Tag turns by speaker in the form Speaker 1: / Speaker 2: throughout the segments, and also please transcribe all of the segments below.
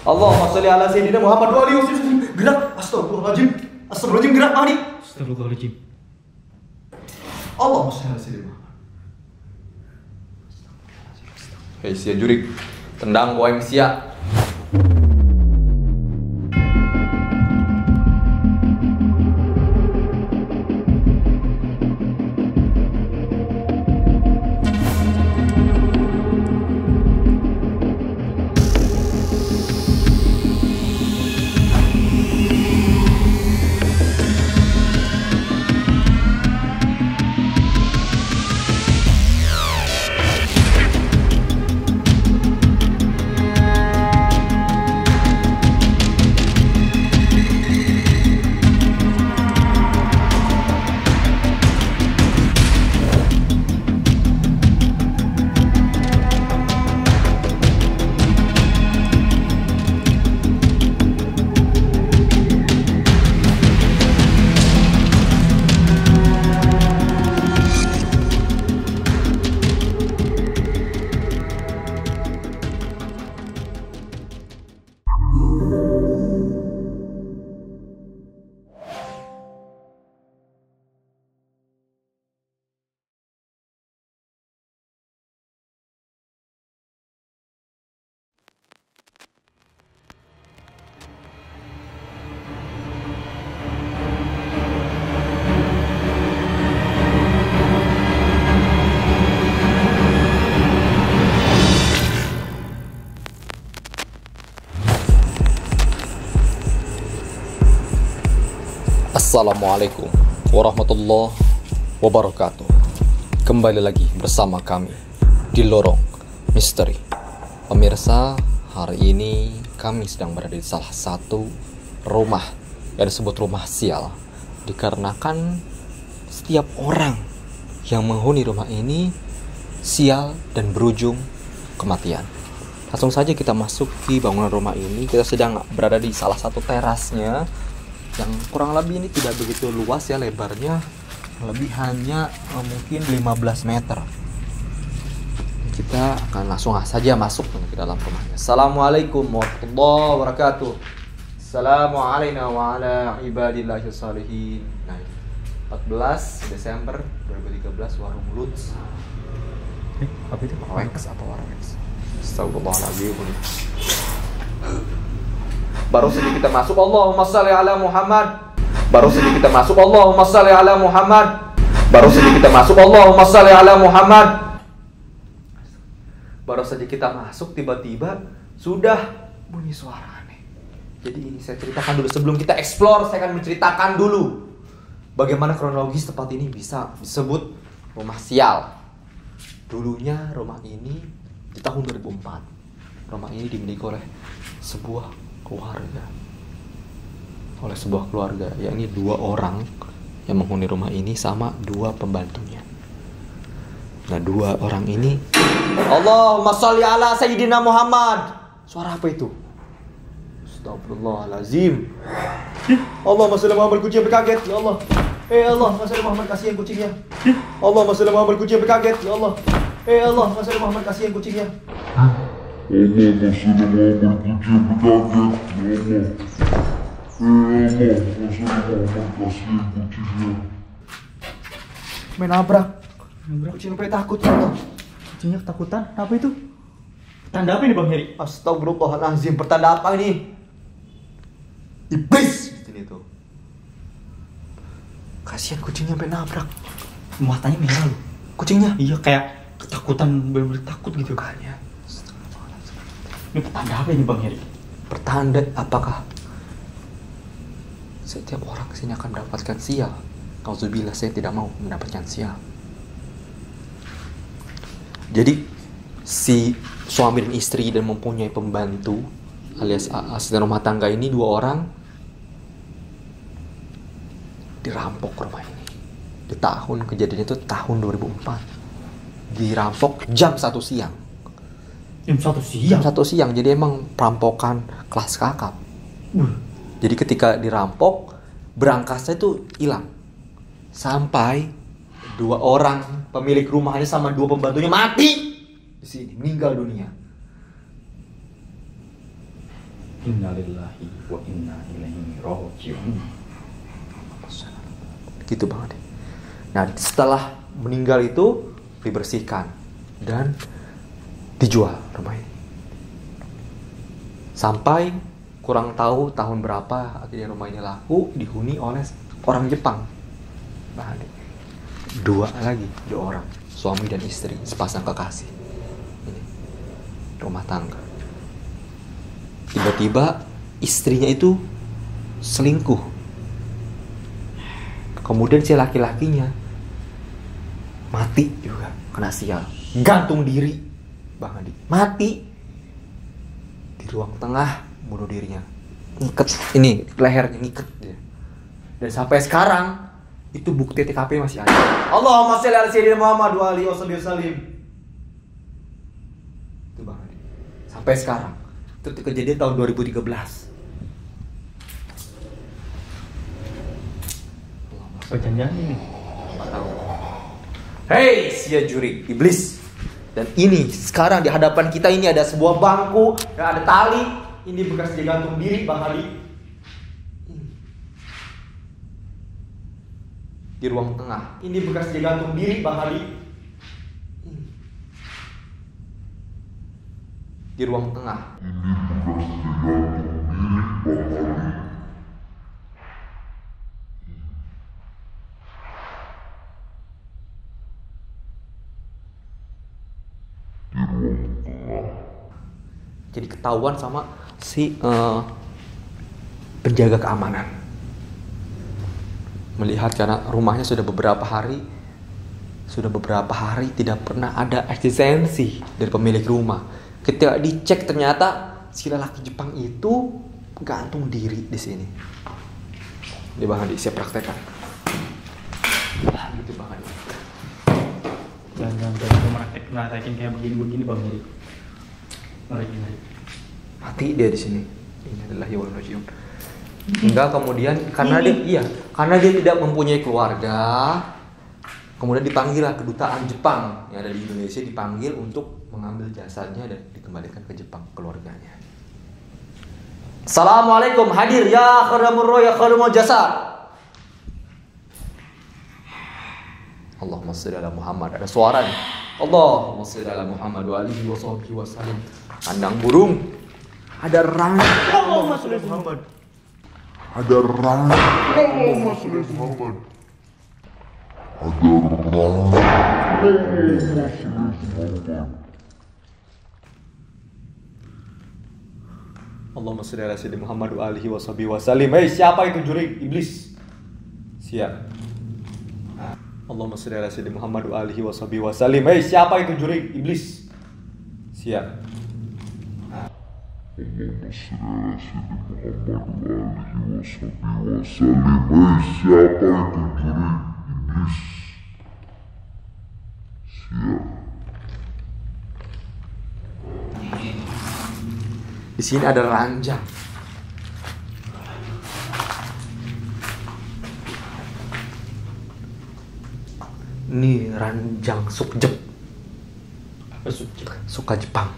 Speaker 1: Allahumma sholli ala sayyidina Muhammad wa alihi wasallam. Gerak. Astagfirullahaladzim. Astagfirullahaladzim, gerak Mahdi.
Speaker 2: Astagfirullahaladzim.
Speaker 1: Allahumma sholli ala sayyidina Muhammad. Hei sia jurik, tendang gua yang sia. Assalamualaikum warahmatullahi wabarakatuh. Kembali lagi bersama kami di Lorong Misteri. Pemirsa, hari ini kami sedang berada di salah satu rumah yang disebut rumah sial, dikarenakan setiap orang yang menghuni rumah ini sial dan berujung kematian. Langsung saja kita masuk di bangunan rumah ini. Kita sedang berada di salah satu terasnya yang kurang lebih ini tidak begitu luas ya, lebarnya lebih hanya mungkin 15 meter. Kita akan langsung saja masuk ke dalam rumahnya. Assalamualaikum warahmatullahi wabarakatuh. Assalamualaikum wa ala ibadillahi sholihin. Nah, 14 Desember 2013, warung Lutz.
Speaker 2: Apa itu?
Speaker 1: Warwex atau Warwex? Astagfirullahaladzim. Baru saja kita masuk, Allahumma sholli ala Muhammad. Baru saja kita masuk, Allahumma sholli ala Muhammad. Baru saja kita masuk, Allahumma sholli ala Muhammad. Baru saja kita masuk, tiba-tiba sudah bunyi suara aneh. Jadi ini saya ceritakan dulu sebelum kita explore. Saya akan menceritakan dulu bagaimana kronologis tempat ini bisa disebut rumah sial. Dulunya rumah ini di tahun 2004, rumah ini dimiliki oleh sebuah keluarga, yakni 2 orang yang menghuni rumah ini sama 2 pembantunya. Nah, 2 orang ini, Allahumma sholli ala sayyidina Muhammad. Suara apa itu? Astagfirullahalazim. Allahumma sholli Muhammad, kucing berkaget ya Allah. Allah, sholli Muhammad, kasihan kucingnya. Allahumma sholli Muhammad, kucing berkaget ya Allah. Allah, sholli Muhammad, kasihan kucingnya.
Speaker 3: Allah masih mau berkucing berkaget, ya Allah. Allah masih mau kasih kucingnya.
Speaker 1: Main nabrak. Kucing sampai takut ya Allah.
Speaker 2: Kucingnya ketakutan? Apa itu? Tanda apa ini Bang Heri?
Speaker 1: Astagfirullahaladzim, pertanda apa ini? Iblis di sini tuh. Kasihan kucingnya sampai nabrak.
Speaker 2: Matanya merah loh.
Speaker 1: Kucingnya?
Speaker 2: Iya, kayak ketakutan, bener-bener takut gitu.
Speaker 1: Makanya.
Speaker 2: Ini pertanda apa ini Bang Heri?
Speaker 1: Pertanda apakah setiap orang kesini akan mendapatkan sial? Nauzubillah, saya tidak mau mendapatkan sial. Jadi si suami dan istri dan mempunyai pembantu alias asisten rumah tangga ini, 2 orang dirampok rumah ini. Di tahun kejadiannya itu tahun 2004. Dirampok jam 1 siang.
Speaker 2: Jam 1 siang?
Speaker 1: Jam 1 siang, jadi emang perampokan kelas kakap. Jadi ketika dirampok, berangkasnya itu hilang. Sampai 2 orang pemilik rumahnya sama 2 pembantunya mati di sini, meninggal dunia.
Speaker 2: Innalillahi wa inna ilaihi raji'un.
Speaker 1: Gitu banget. Nah, setelah meninggal itu dibersihkan dan dijual rumah ini. Sampai kurang tahu tahun berapa akhirnya rumah ini laku, dihuni oleh orang Jepang. Nah, dua orang, suami dan istri, sepasang kekasih. Ini rumah tangga. Tiba-tiba istrinya itu selingkuh. Kemudian si laki-lakinya mati juga, kena sial, gantung diri, Bang Adi, mati di ruang tengah, bunuh dirinya, ngiket ini lehernya, ngiket dia. Dan sampai sekarang itu bukti TKP masih ada. Allahumma shalli ala sayyidina Muhammad wa alihi wasallim. Itu Bang Adi. Sampai sekarang. Itu kejadian tahun 2013.
Speaker 2: Perjanjian ini.
Speaker 1: Hei, sia jurik iblis. Dan ini sekarang di hadapan kita ini ada sebuah bangku dan ada tali. Ini bekas dia gantung diri, Bang Ali. Di ruang tengah. Ini bekas dia gantung diri, Bang Ali. Di ruang tengah. Jadi ketahuan sama si penjaga keamanan. Melihat karena rumahnya sudah beberapa hari tidak pernah ada eksistensi dari pemilik rumah. Ketika dicek ternyata si lelaki Jepang itu gantung diri di sini. Ini Bang Adi, saya praktekkan. Gitu Bang Adi.
Speaker 2: Jangan praktekin kayak begini Bang Adi.
Speaker 1: Mati dia di sini. Innalillahi wa inna ilaihi raji'un. Hingga kemudian karena dia tidak mempunyai keluarga, kemudian dipanggillah kedutaan Jepang yang ada di Indonesia, dipanggil untuk mengambil jasadnya dan dikembalikan ke Jepang keluarganya. Assalamualaikum, hadir ya khadamur roh ya khadamul jasad. Allahumma shalli ala Muhammad. Ada suara nih. Allahumma shalli ala Muhammad wa alihi wasallam. Kandang burung. Ada rang.
Speaker 2: Allahumma shalli ala Muhammad.
Speaker 3: Ada rang. Allahumma shalli ala Muhammad. Ada rang. Allahumma shalli ala Muhammad.
Speaker 1: Allahumma shalli ala sayyidina Muhammad wa alihi wasallam. Hei, siapa itu jurik iblis? Siap. Allahumma shalli ala sayyidina Muhammad wa alihi wasallam. Hei, siapa itu jurik iblis? Siap.
Speaker 3: Allahumma shalli ala sayyidina Muhammad wa alihi wasallam. Hei, siapa itu jurik iblis? Siap.
Speaker 1: Di sini ada ranjang. Ini ranjang sukjep.
Speaker 2: Apa sukjep?
Speaker 1: Suka Jepang.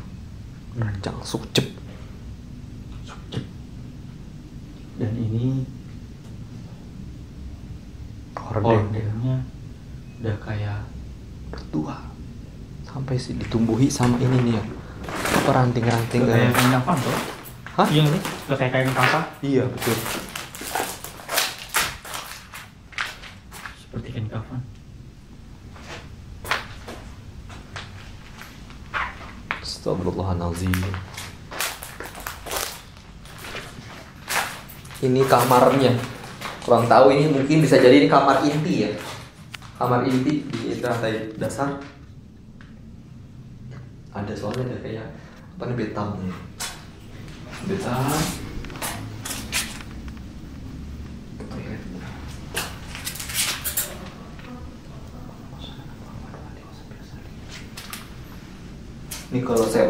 Speaker 1: Ranjang sukjep.
Speaker 2: Dan ini
Speaker 1: Hordennya
Speaker 2: udah kayak
Speaker 1: berdua. Sampai sih ditumbuhi sama ini nih ya. Apa ranting-ranting
Speaker 2: kayak kain kafan tuh?
Speaker 1: Hah?
Speaker 2: Iya nih, udah kayak kain kafan.
Speaker 1: Iya betul.
Speaker 2: Seperti kain kafan.
Speaker 1: Astagfirullahaladzim. Ini kamarnya. Kurang tahu ini mungkin bisa jadi ini kamar inti ya. Kamar inti di lantai dasar. Ada soalnya ada kayak apa nih betamnya. Betam. Ini kalau saya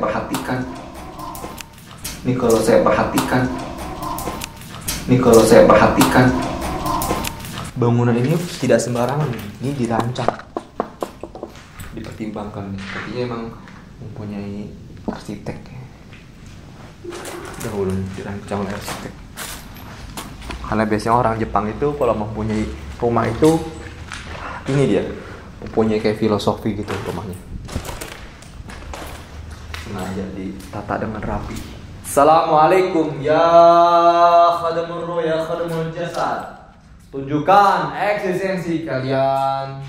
Speaker 1: perhatikan, bangunan ini tidak sembarangan. Ini dirancang, dipertimbangkan. Sepertinya emang mempunyai arsitek. dahulu dirancang oleh arsitek. Karena biasanya orang Jepang itu kalau mempunyai rumah itu ini dia mempunyai kayak filosofi gitu rumahnya. Nah, jadi tata dengan rapi. Assalamualaikum ya khadamur ruh ya khadamul jasad. Tunjukkan eksistensi kalian.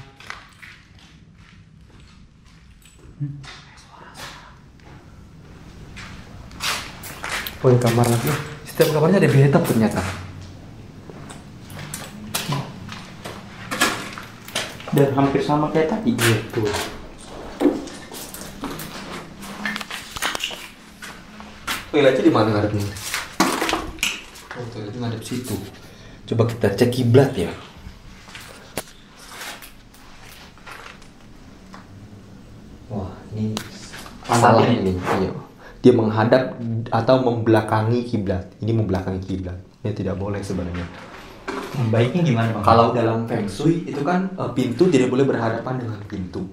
Speaker 1: Oh, ya, kamar lagi. Setiap kamarnya ada bathtub ternyata.
Speaker 2: Dan hampir sama kayak tadi gitu.
Speaker 1: Toiletnya di mana ngadepnya? Oh, toiletnya ngadep situ. Coba kita cek kiblat ya. Wah, ini salah ini. Iya. Dia menghadap atau membelakangi kiblat. Ini membelakangi kiblat. Ini tidak boleh sebenarnya.
Speaker 2: Baiknya gimana, Bang?
Speaker 1: Kalau dalam Feng Shui itu kan pintu tidak boleh berhadapan dengan pintu,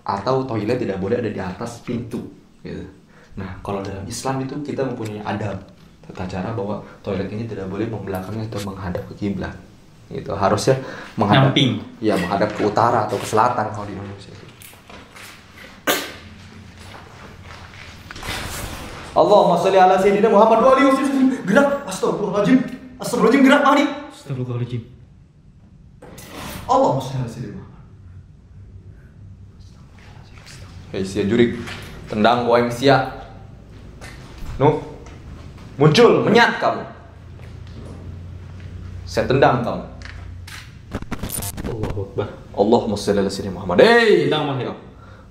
Speaker 1: atau toilet tidak boleh ada di atas pintu, gitu. Nah, kalau dalam Islam itu kita mempunyai adab, tata cara bahwa toilet ini tidak boleh membelakangi atau menghadap ke kiblat. Gitu. Harusnya menghadap, ya menghadap ke utara atau ke selatan kalau di Indonesia. Allahumma sholli ala sayyidina Muhammad wa alihi wasallam. Gerak, astagfirullahaladzim. Astagfirullahaladzim, gerak Mari.
Speaker 2: Astagfirullahaladzim.
Speaker 1: Allahumma sholli ala sayyidina Muhammad. Hei sia jurik, tendang goeng sia. Nu, muncul, menyat kamu. Saya tendang kamu.
Speaker 2: Allahu Akbar.
Speaker 1: Allahumma sholli ala sayyidina Muhammad. Hei,
Speaker 2: Tendang Mahir.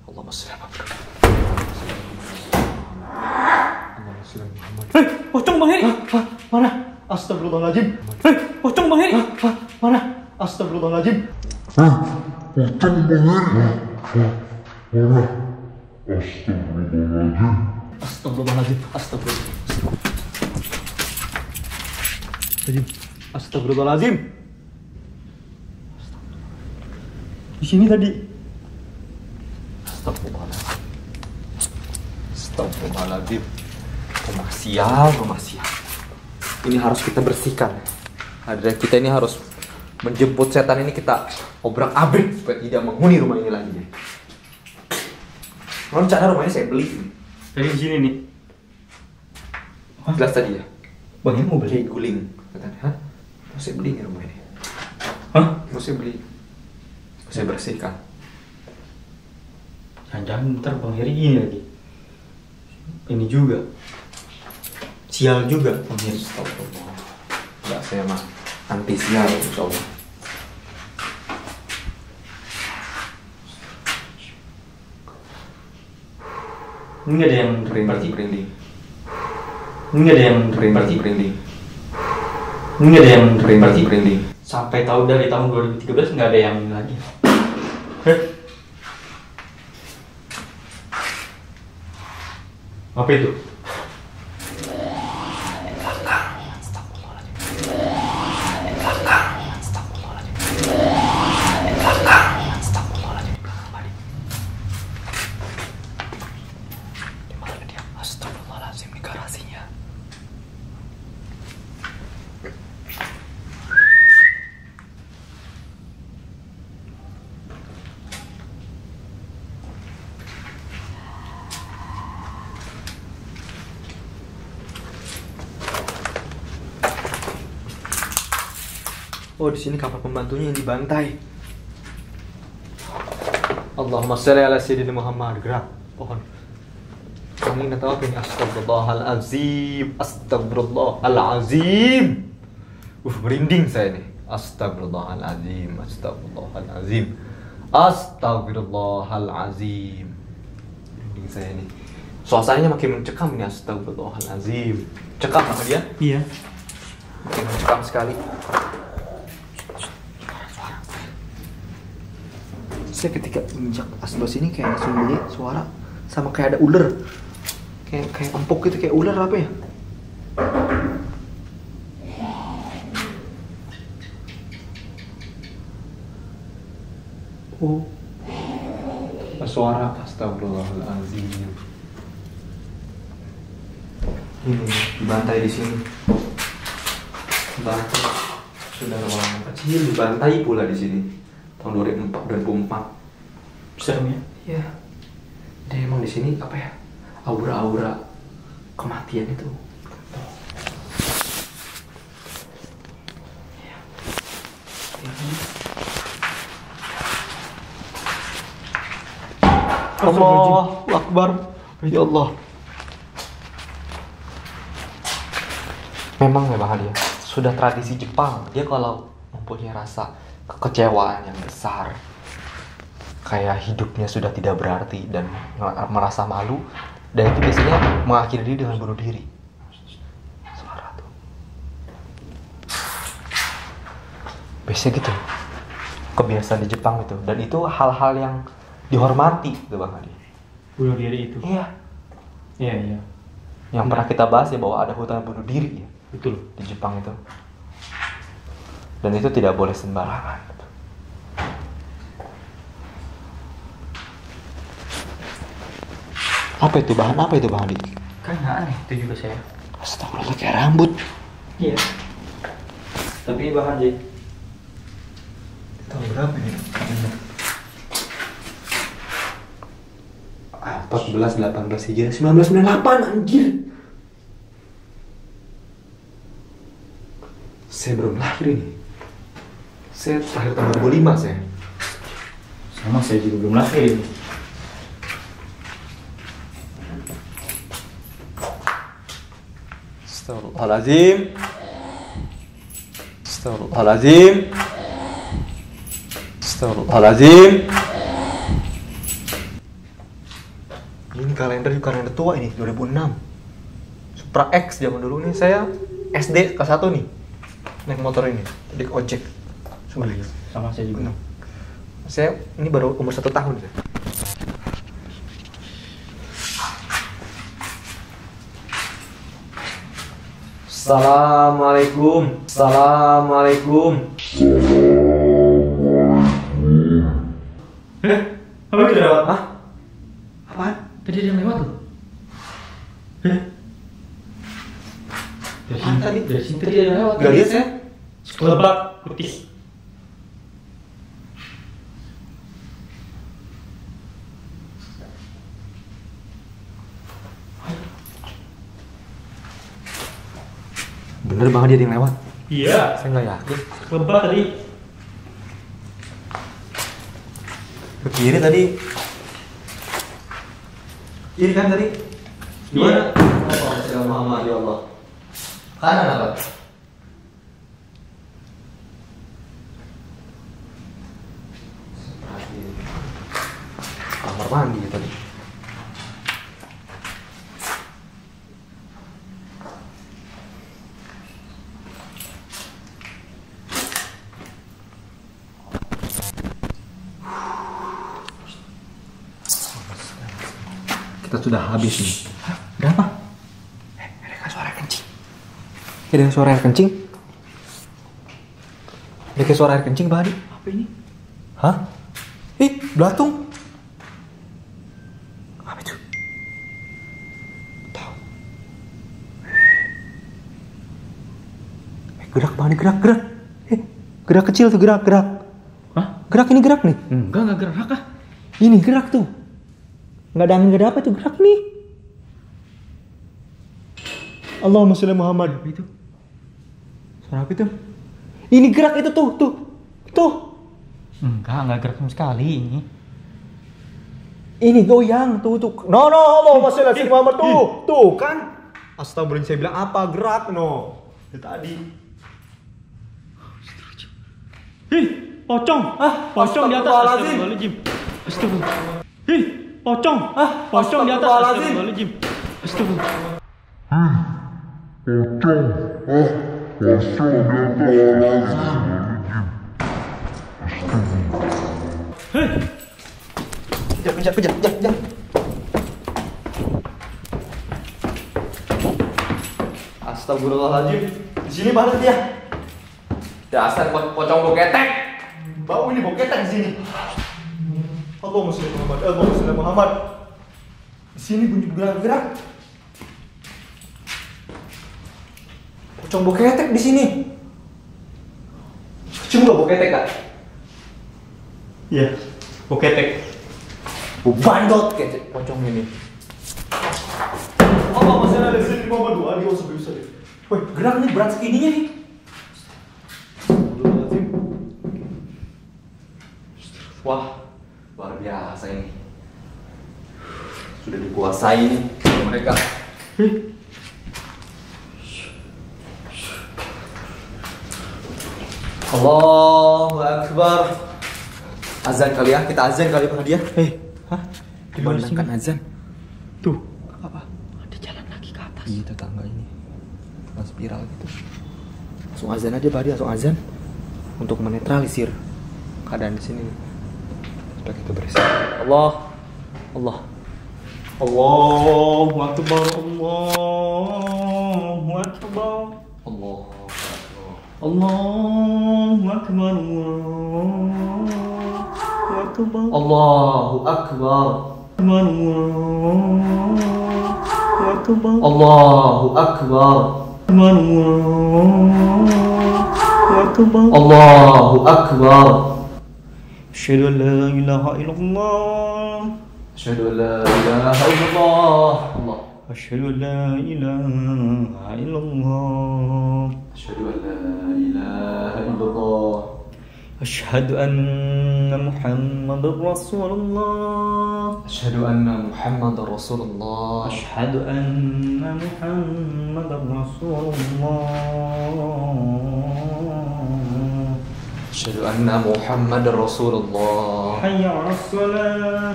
Speaker 1: Allahumma sholli ala Muhammad.
Speaker 2: Hei, pocong Mahir. Mana? Astagfirullahaladzim. Hei, pocong Mahir. Mana? Astagfirullahaladzim.
Speaker 3: Pocong Mahir.
Speaker 2: Astagfirullahaladzim. Astagfirullahaladzim. Astagfirullahaladzim. Di sini tadi.
Speaker 1: Astagfirullahaladzim. Rumah sial. Ini harus kita bersihkan. Ada kita ini harus menjemput setan ini, kita obrak-abrik supaya tidak menghuni rumah ini lagi. Rencana rumah ini saya beli.
Speaker 2: Dari sini nih.
Speaker 1: Jelas tadi ya.
Speaker 2: Bang, ini mau beli?
Speaker 1: Kayak guling. Katanya, hah? Mau saya beli nih rumah ini.
Speaker 2: Hah?
Speaker 1: Mau saya beli. Mau saya bersihkan.
Speaker 2: Jangan-jangan ntar Bang Heri gini lagi. Ini juga. Sial juga Bang Heri.
Speaker 1: Enggak, saya mah anti sial, insyaallah.
Speaker 2: Ini nggak ada yang
Speaker 1: Merinding.
Speaker 2: Ini nggak ada yang
Speaker 1: Merinding.
Speaker 2: Ini nggak ada yang
Speaker 1: Merinding.
Speaker 2: Sampai tahu dari tahun 2013 nggak ada yang ini lagi. Apa itu?
Speaker 1: Astagfirullahaladzim, di garasinya. Oh, di sini kamar pembantunya yang dibantai. Allahumma sholli ala sayyidina Muhammad. Gerak, pohon. Ini nggak tahu apa ini. Astagfirullahalazim. Merinding saya nih. Astagfirullahalazim. Merinding saya nih. Suasananya makin mencekam nih. Astagfirullahalazim. Cekam sama dia?
Speaker 2: Iya.
Speaker 1: Makin mencekam sekali. Saya ketika menginjak asbes ini kayak langsung bunyi suara sama kayak ada ular. Kayak empuk gitu, kayak ular apa ya? Oh, suara. Astagfirullahaladzim. Ini
Speaker 2: dibantai di sini. Dibantai. Sudah orang kecil dibantai pula di sini. Tahun 2004.
Speaker 4: Serem ya?
Speaker 2: Iya. Dia emang di sini apa ya? Aura-aura kematian itu.
Speaker 4: Allahu Akbar.
Speaker 2: Ya Allah. Memang ya Bang Hadi ya, sudah tradisi Jepang. Dia kalau mempunyai rasa kekecewaan yang besar, kayak hidupnya sudah tidak berarti dan merasa malu, dan itu biasanya mengakhiri diri dengan bunuh diri. Suara tuh. Biasanya gitu. Kebiasaan di Jepang itu, dan itu hal-hal yang dihormati gitu Bang Hadi.
Speaker 4: Bunuh diri itu.
Speaker 2: Iya.
Speaker 4: Iya, iya.
Speaker 2: Yang pernah kita bahas ya bahwa ada hutan bunuh diri ya.
Speaker 4: Betul.
Speaker 2: Di Jepang itu. Dan itu tidak boleh sembarangan. Apa itu bahan Hadi?
Speaker 4: Kan nggak aneh itu juga saya.
Speaker 2: Astagfirullah, kayak rambut.
Speaker 4: Iya. Tapi bahan sih.
Speaker 2: Tahun berapa ini? 14, 18 Hijriah, 1998 anjir. Saya belum lahir ini. Saya lahir tahun 2005 saya.
Speaker 4: Sama saya juga belum lahir ini.
Speaker 2: Astagfirullahaladzim. Astagfirullahaladzim. Astagfirullahaladzim. Ini kalender tua ini, 2006. Supra X zaman dulu nih, saya SD kelas 1 nih. Naik motor ini, jadi ojek. Sulit.
Speaker 4: Sama saya juga.
Speaker 2: Saya ini baru umur 1 tahun ya. Assalamualaikum. Assalamualaikum.
Speaker 4: Apa itu lewat?
Speaker 2: Hah? Apaan?
Speaker 4: Tadi ada yang lewat loh. Dari sini tadi ada yang lewat.
Speaker 2: Gak lihat saya.
Speaker 4: Sekelebat putih.
Speaker 2: Bener banget dia yang lewat.
Speaker 4: Iya.
Speaker 2: Saya nggak yakin.
Speaker 4: Sekelebat tadi.
Speaker 2: Ke kiri tadi. Kiri kan tadi. Gimana? Assalamualaikum Muhammad ya Allah. Kanan apa? Kamar mandi tadi. Kita sudah habis nih. Hah? Berapa? Ada suara air kencing. Ada suara air kencing? Ada suara air kencing, Badi.
Speaker 4: Apa ini?
Speaker 2: Hah? Belatung. Apa itu? Tahu. Gerak, Badi, gerak. Gerak kecil tuh, gerak.
Speaker 4: Hah?
Speaker 2: Gerak, ini gerak nih.
Speaker 4: Enggak gerak ah.
Speaker 2: Ini gerak tuh. Nggak ada angin, nggak ada apa tuh, gerak nih. Allahumma sholli Muhammad.
Speaker 4: Apa itu?
Speaker 2: Suara apa itu? Ini gerak itu tuh.
Speaker 4: Enggak gerak sama sekali ini.
Speaker 2: Ini goyang tuh. No, Allahumma sholli Muhammad tuh kan. Astagfirullah, saya bilang apa gerak no. Itu tadi.
Speaker 4: Pocong. Pocong di atas. Astagfirullahaladzim. Astagfirullah. Pocong di atas. Astagfirullahaladzim. Astagfirullah.
Speaker 2: Kejar. Astagfirullahaladzim. Di sini banget dia. Dasar pocong bau ketek. Bau ini bau ketek di sini. Allahumma sholli Muhammad. Di sini bunyi gerak. Pocong boketek di sini. Cium gak boketek gak?
Speaker 4: Iya, boketek.
Speaker 2: Bandot kayak pocong ini.
Speaker 5: Apa masalah ada sini mama doa dia usah bisa deh.
Speaker 2: Woi, gerak nih berat segininya nih. Wah, luar biasa ini. Sudah dikuasai nih sama mereka. Allahu Akbar. Azan kali ya, kita azan kali pada dia.
Speaker 4: Hah?
Speaker 2: Dibanangkan azan.
Speaker 4: Tuh.
Speaker 2: Apa?
Speaker 4: Ada jalan lagi ke atas.
Speaker 2: Iya, tetangga ini. Pas spiral gitu. Langsung azan aja Pak, langsung azan untuk menetralisir keadaan di sini. Supaya kita bersih. Allah.
Speaker 4: Allahu Akbar. Allahu Akbar.
Speaker 2: Allah.
Speaker 4: Allahu Akbar. Allahu Akbar.
Speaker 2: Allahu Akbar.
Speaker 4: Allahu Akbar. Asyhadu an la ilaha illallah.
Speaker 2: Asyhadu an la ilaha illallah. Allah.
Speaker 4: Asyhadu an la ilaha illallah.
Speaker 2: Asyhadu an la ilaha illallah.
Speaker 4: Asyhadu anna Muhammadar Rasulullah.
Speaker 1: Asyhadu anna Muhammadar Rasulullah.
Speaker 4: Asyhadu anna Muhammadar Rasulullah.
Speaker 1: Asyhadu anna Muhammadar Rasulullah.
Speaker 4: Hayya 'alas shalah.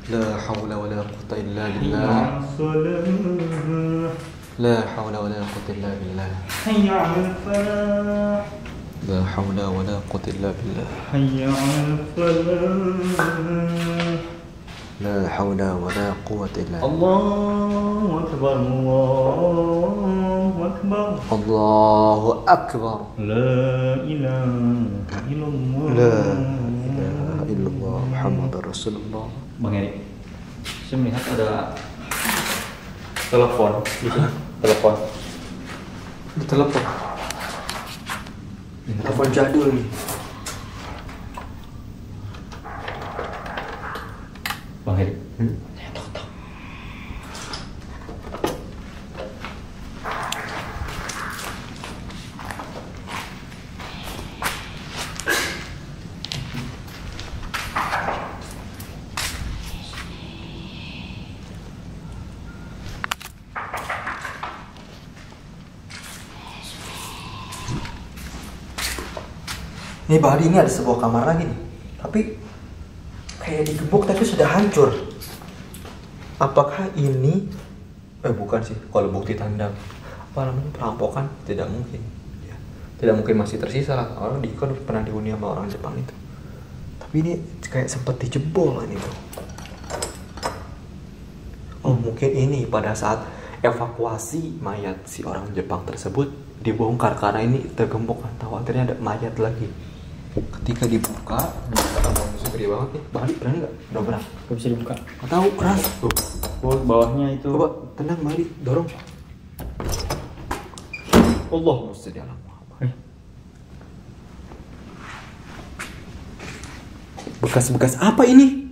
Speaker 1: La haula wala quwwata illa
Speaker 4: Hayya
Speaker 1: billah.
Speaker 4: 'alas shalah.
Speaker 1: La haula wala quwwata illa billah.
Speaker 4: Hayya 'alal falah.
Speaker 1: La haula wala quwwata illa billah.
Speaker 4: Hayya 'alal falah.
Speaker 1: La haula wala quwwata illa billah.
Speaker 4: Allahu Akbar. Allahu Akbar.
Speaker 1: Allahu akbar.
Speaker 4: La ilaha illallah.
Speaker 1: La ilaha illallah Muhammadar Rasulullah.
Speaker 4: Bang Erik, saya melihat ada telepon di sini. Telepon.
Speaker 2: Telepon. Telepon jadul nih.
Speaker 4: Bang Erik.
Speaker 2: Nih Bali, ini ada sebuah kamar lagi nih. Tapi kayak digembok tapi sudah hancur. Apakah ini bukan sih, kalau bukti tanda apa namanya perampokan tidak mungkin. Ya, tidak mungkin masih tersisa lah. Orang kan pernah dihuni sama orang Jepang itu. Tapi ini kayak sempat dijebol ini tuh. Oh, mungkin ini pada saat evakuasi mayat si orang Jepang tersebut dibongkar karena ini tergembok kan. Khawatirnya ada mayat lagi. Ketika dibuka, musuh gede banget nih. Bali berani nggak? Udah berani.
Speaker 4: Gak bisa dibuka.
Speaker 2: Nggak tahu, keras. Tuh.
Speaker 4: Oh, bawahnya itu.
Speaker 2: Coba tenang Bali, dorong. Allah mustadi ala Muhammad. Bekas-bekas apa ini?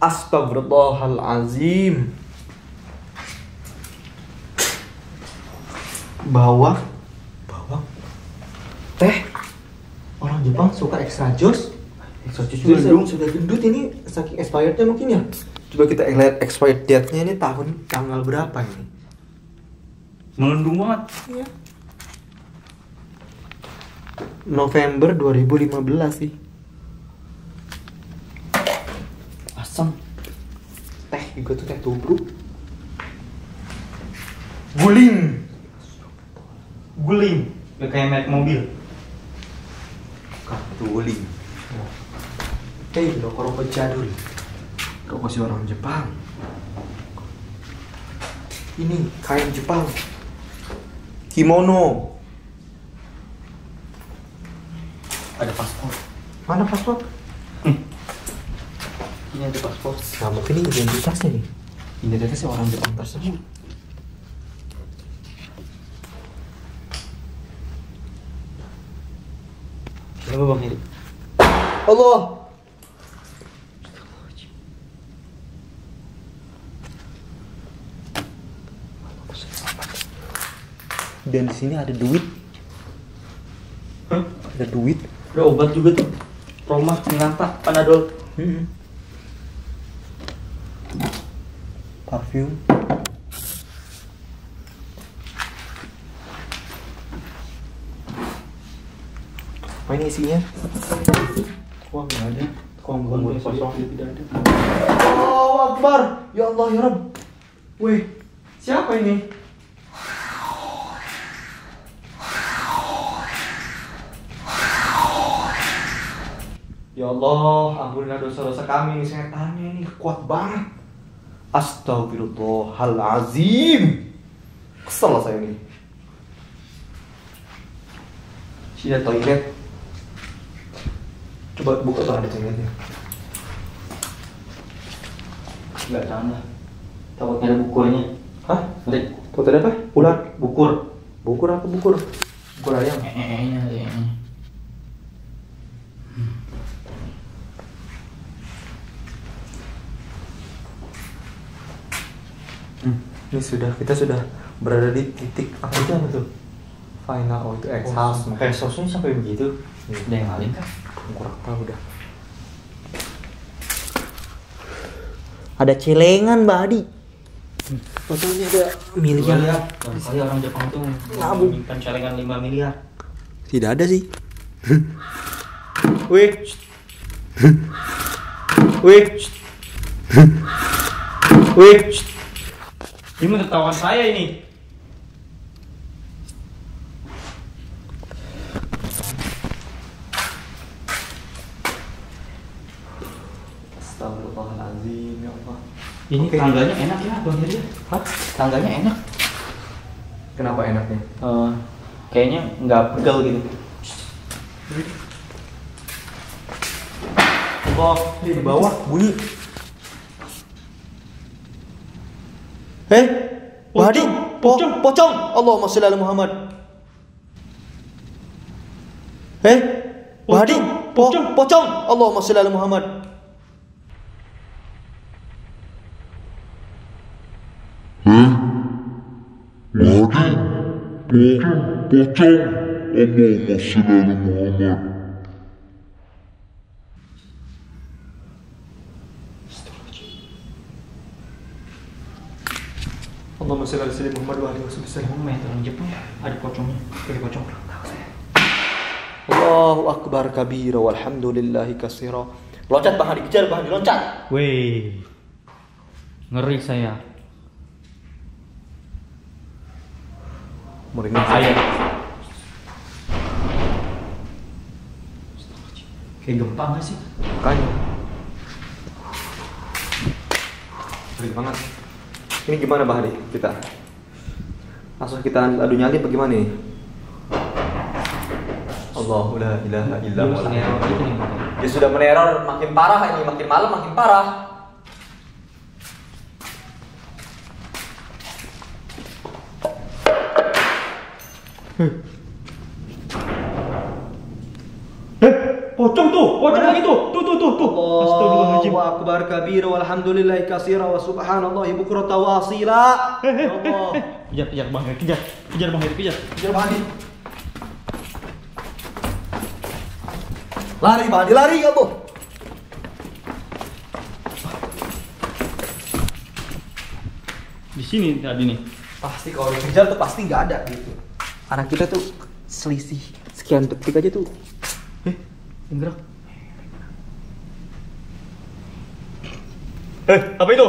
Speaker 2: Astagfirullahalazim. Bawang, teh. Orang Jepang suka extra juice. Sudah gendut ini saking expirednya mungkin ya. Coba kita lihat expired date-nya ini tahun tanggal berapa ini?
Speaker 4: Melendung banget.
Speaker 2: Iya. November 2015 sih.
Speaker 4: Asam.
Speaker 2: Teh juga tuh teh tubruk. Guling.
Speaker 4: Gak kayak merek mobil.
Speaker 2: Itu guling. Rokok jadul. Rokok si orang Jepang. Ini kain Jepang. Kimono.
Speaker 4: Ada paspor.
Speaker 2: Mana paspor?
Speaker 4: Ini ada paspor.
Speaker 2: Nah, mungkin ini identitasnya nih. Identitasnya orang Jepang tersebut. Kenapa Bang Heri?
Speaker 1: Allah.
Speaker 2: Dan di sini ada duit.
Speaker 4: Hah?
Speaker 2: Ada duit.
Speaker 4: Ada obat juga tuh. Roma, Minanta, Panadol.
Speaker 2: Parfum. Apa ini isinya?
Speaker 4: Wah, nggak ada. Konggon kosong tidak ada.
Speaker 2: Allahu Akbar. Ya Allah ya Rabb.
Speaker 4: Wih, siapa ini? Ya Allah, ampunilah dosa-dosa kami ini, setannya ini kuat banget. Astagfirullahalazim. Kesel saya ini. Sini ada toilet. Coba buka tuh, ada toiletnya. Enggak ada. Takutnya ada bukurnya. Hah? Ada.
Speaker 2: Tuh tadi apa? Ular.
Speaker 4: Bukur.
Speaker 2: Bukur apa bukur? Bukur ayam. Ini kita sudah berada di titik apa itu tuh? Final, oh itu exhaust.
Speaker 4: Exhaustnya sampai begitu. Ada yang lain kah?
Speaker 2: Kurang tahu dah.
Speaker 6: Ada celengan, Mbak Adi. Fotonya ada miliar.
Speaker 4: Lihat, kali orang Jepang tuh menginginkan celengan 5 miliar.
Speaker 6: Tidak ada sih.
Speaker 4: Wih. Wih. Wih. Ini menertawakan saya ini.
Speaker 2: Astagfirullahaladzim ya Allah.
Speaker 4: Ini tangganya enak ya, Bang Heri.
Speaker 2: Hah?
Speaker 4: Tangganya enak.
Speaker 2: Kenapa enaknya?
Speaker 4: Kayaknya nggak pegal gitu.
Speaker 2: Allah, di bawah bunyi.
Speaker 6: Mbak Adi, pocong. Allahumma sholli ala Muhammad. Mbak Adi, pocong. Allahumma sholli ala Muhammad.
Speaker 3: Pocong. Allahumma sholli ala Muhammad.
Speaker 2: Allahumma sholli ala sayyidina Muhammad wa alihi wasallam.
Speaker 4: Main orang Jepang ada pocongnya. Ada pocong.
Speaker 6: Allahu akbar kabira walhamdulillahi katsira. Loncat Bang Adi, kejar Bang Adi, loncat.
Speaker 4: Wih, ngeri saya.
Speaker 2: Merinding
Speaker 4: Ayat. Kayak gempa nggak sih?
Speaker 2: Makanya. Ngeri banget. Ini gimana Bang Hadi? Kita langsung kita adu nyali apa gimana nih? Allahu la ilaha illallah.
Speaker 1: Dia sudah meneror, makin parah ini, makin malam makin parah.
Speaker 4: Pocong tuh, pocong itu. Tuh. Astagfirullahaladzim.
Speaker 6: Allahu akbar kabira walhamdulillahi katsira wa subhanallahi bukrata wa asila. Allah.
Speaker 4: Kejar Bang Heri, kejar Bang Heri, kejar.
Speaker 6: Kejar Bang Adi. Lari Bang Adi, lari kamu.
Speaker 4: Di sini tadi nih.
Speaker 6: Pasti kalau dikejar tuh pasti nggak ada gitu. Anak kita tuh selisih sekian detik aja tuh.
Speaker 4: Gerak. Apa itu?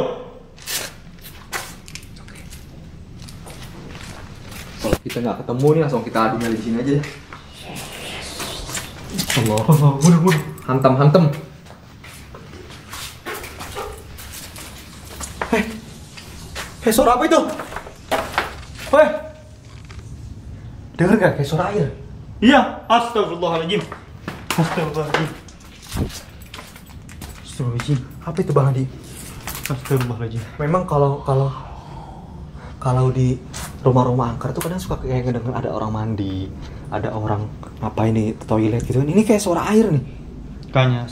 Speaker 2: Kalau kita nggak ketemu nih langsung kita adu nyali di sini aja. Allah, bunuh. Hantam.
Speaker 6: Suara apa itu? Dengar gak kayak suara air?
Speaker 4: Iya, astagfirullahaladzim. Astagfirullahaladzim.
Speaker 6: Apa itu Bang Adi?
Speaker 4: Astagfirullahaladzim.
Speaker 6: Memang kalau di
Speaker 2: rumah-rumah angker tuh kadang suka kayak ngedenger ada orang mandi, ada orang ngapain di toilet gitu kan. Ini kayak suara air nih.
Speaker 6: Kayaknya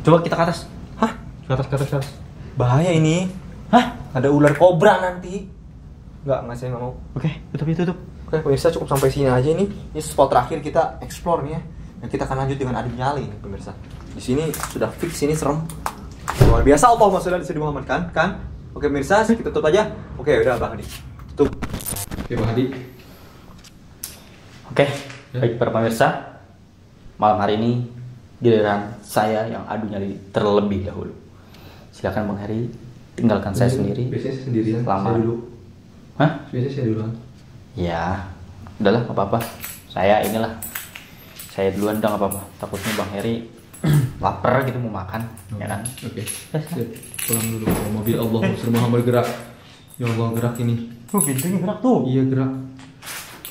Speaker 6: coba kita ke atas.
Speaker 2: Hah?
Speaker 6: Ke atas.
Speaker 2: Bahaya ini.
Speaker 6: Hah?
Speaker 2: Ada ular kobra nanti. Enggak saya nggak mau.
Speaker 6: Oke, tutup.
Speaker 2: Oke, pemirsa cukup sampai sini aja nih. Ini spot terakhir kita explore nih ya. Dan kita akan lanjut dengan adu nyali nih pemirsa. Di sini sudah fix, ini serem. Luar biasa, Allahumma sholli ala sayyidina Muhammad kan? Oke pemirsa, kita tutup aja. Oke, udah Bang Hadi. Tutup.
Speaker 1: Oke Bang Hadi.
Speaker 6: Oke, baik para pemirsa. Malam hari ini giliran saya yang adu nyali terlebih dahulu. Silakan Bang Heri, tinggalkan saya sendiri.
Speaker 1: Biasanya saya sendirian.
Speaker 6: Selama...
Speaker 1: Saya dulu.
Speaker 6: Hah?
Speaker 1: Biasanya saya duluan.
Speaker 6: Ya, udahlah nggak apa-apa. Saya duluan udah nggak apa-apa. Takutnya Bang Heri lapar gitu mau makan, ya kan?
Speaker 1: Oke. Pulang dulu. Mobil Allah Muhammad gerak. Ya Allah gerak ini.
Speaker 6: Tuh pintunya gerak tuh.
Speaker 1: Iya gerak.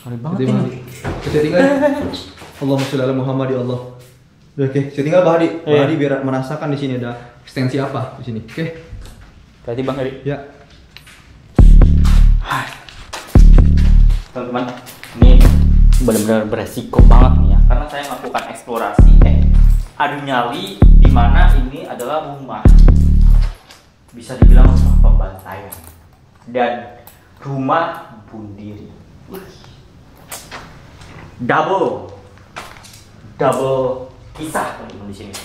Speaker 6: Kali banget
Speaker 1: Bang
Speaker 6: ini.
Speaker 1: Hadi. Saya tinggal. Allahumma sholli ala Muhammad ya Allah. Udah, oke, saya tinggal Bang Hadi. Bang Hadi biar merasakan di sini ada ekstensi apa di sini. Oke.
Speaker 6: Berarti Bang Heri.
Speaker 1: Ya.
Speaker 6: Teman-teman, ini benar-benar beresiko banget nih ya, karena saya melakukan eksplorasi adu nyali di mana ini adalah rumah, bisa dibilang rumah pembantaian dan rumah bunuh diri. Double kisah teman-teman di sini.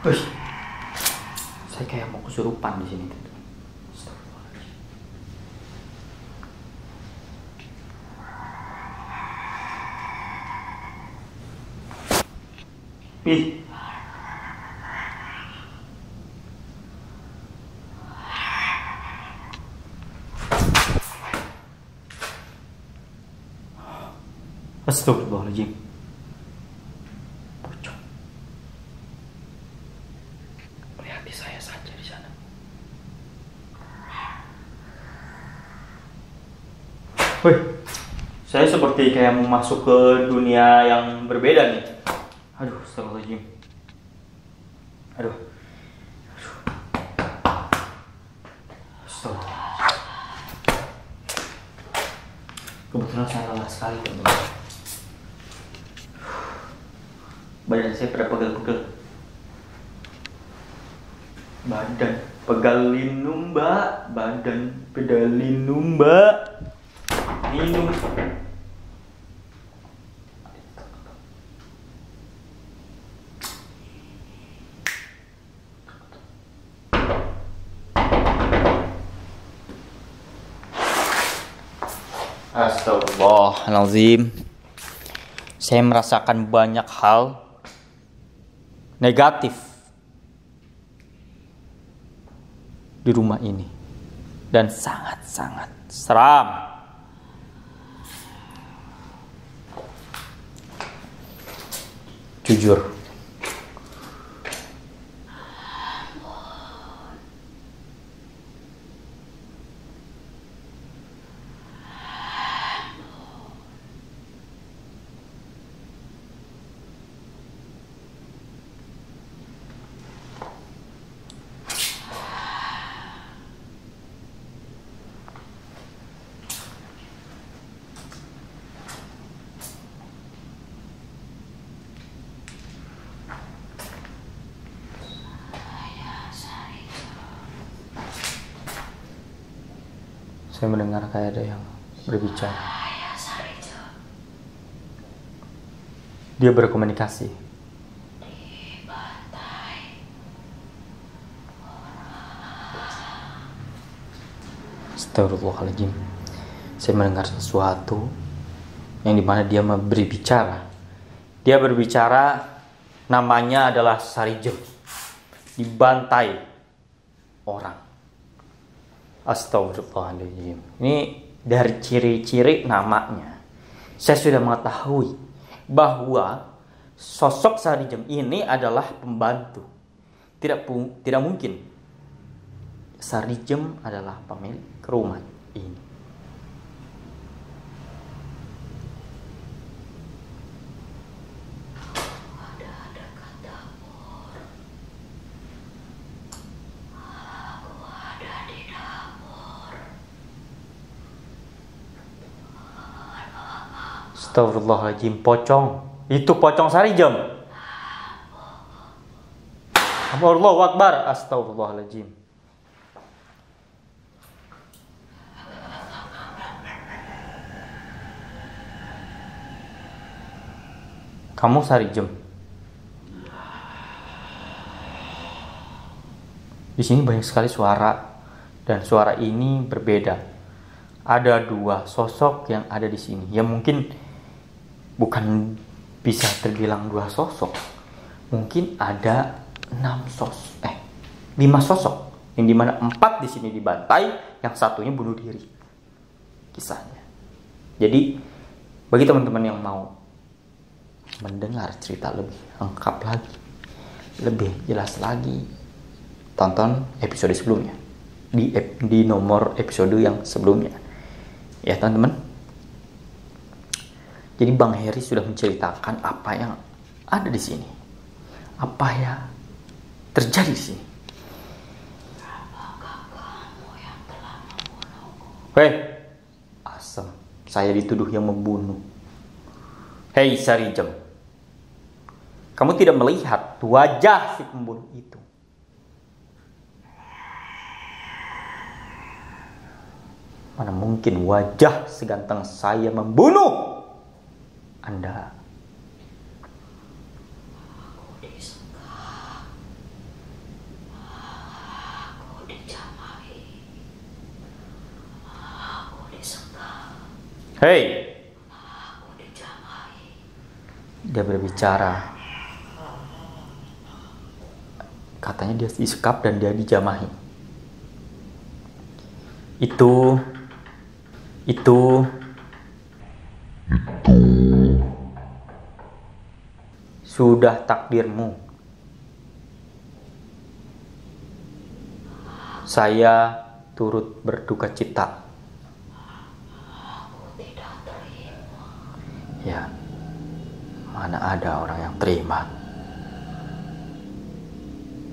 Speaker 6: Wih, saya kayak mau kesurupan di sini. Ih. Astagfirullahaladzim. Pocong. Pelihati saya saja di sana. Wih, saya seperti kayak mau masuk ke dunia yang berbeda nih. Aduh, astagfirullahaladzim. Aduh. Astagfirullah. Kebetulan saya lelah sekali, teman-teman. Badan saya pada pegel-pegel. Badan pegalin numba, badan pedalin numba. Minum. Astagfirullahaladzim. Saya merasakan banyak hal negatif di rumah ini dan sangat-sangat seram. Jujur, saya mendengar kayak ada yang berbicara. Dia berkomunikasi. Astagfirullahaladzim. Saya mendengar sesuatu yang dimana dia berbicara. Dia berbicara, namanya adalah Sarijem. Dibantai orang. Astagfirullahaladzim. Ini dari ciri-ciri namanya, saya sudah mengetahui bahwa sosok Sarijem ini adalah pembantu. Tidak mungkin Sarijem adalah pemilik rumah ini. Astagfirullahaladzim, pocong. Itu pocong Sarijem. Allahu Akbar. Astagfirullahaladzim. Kamu Sarijem. Di sini banyak sekali suara, dan suara ini berbeda. Ada dua sosok yang ada di sini. Ya mungkin bukan bisa terbilang dua sosok. Mungkin ada 5 sosok, yang dimana 4 di sini dibantai, yang satunya bunuh diri. Kisahnya. Jadi bagi teman-teman yang mau mendengar cerita lebih lengkap lagi, lebih jelas lagi, tonton episode sebelumnya di nomor episode yang sebelumnya, ya teman-teman. Jadi Bang Heri sudah menceritakan apa yang ada di sini, apa yang terjadi di sini. Hei, asem, saya dituduh yang membunuh. Hei Sarijem, kamu tidak melihat wajah si pembunuh itu? Mana mungkin wajah seganteng saya membunuh Anda?
Speaker 7: Aku disekap. Aku dijamai. Aku disekap.
Speaker 6: Hei,
Speaker 7: Aku dijamai.
Speaker 6: dia berbicara. Katanya dia disekap dan dia dijamahi. Itu sudah takdirmu. Saya turut berduka cita.
Speaker 7: Aku tidak terima.
Speaker 6: Ya, mana ada orang yang terima?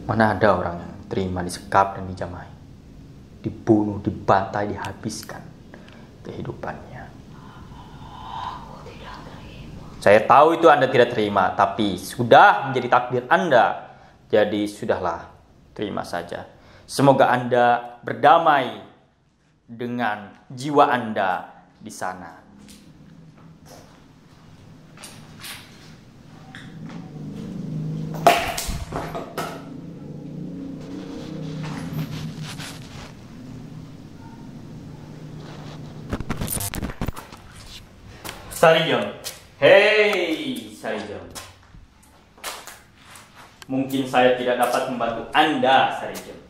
Speaker 6: Mana ada orang yang terima disekap dan dijamai, dibunuh, dibantai, dihabiskan kehidupannya?
Speaker 7: Aku tidak terima.
Speaker 6: Saya tahu itu Anda tidak terima, tapi sudah menjadi takdir Anda. Jadi sudahlah, terima saja. Semoga Anda berdamai dengan jiwa Anda di sana. Sarijem, hei Sarijem. Mungkin saya tidak dapat membantu Anda, Sarijem.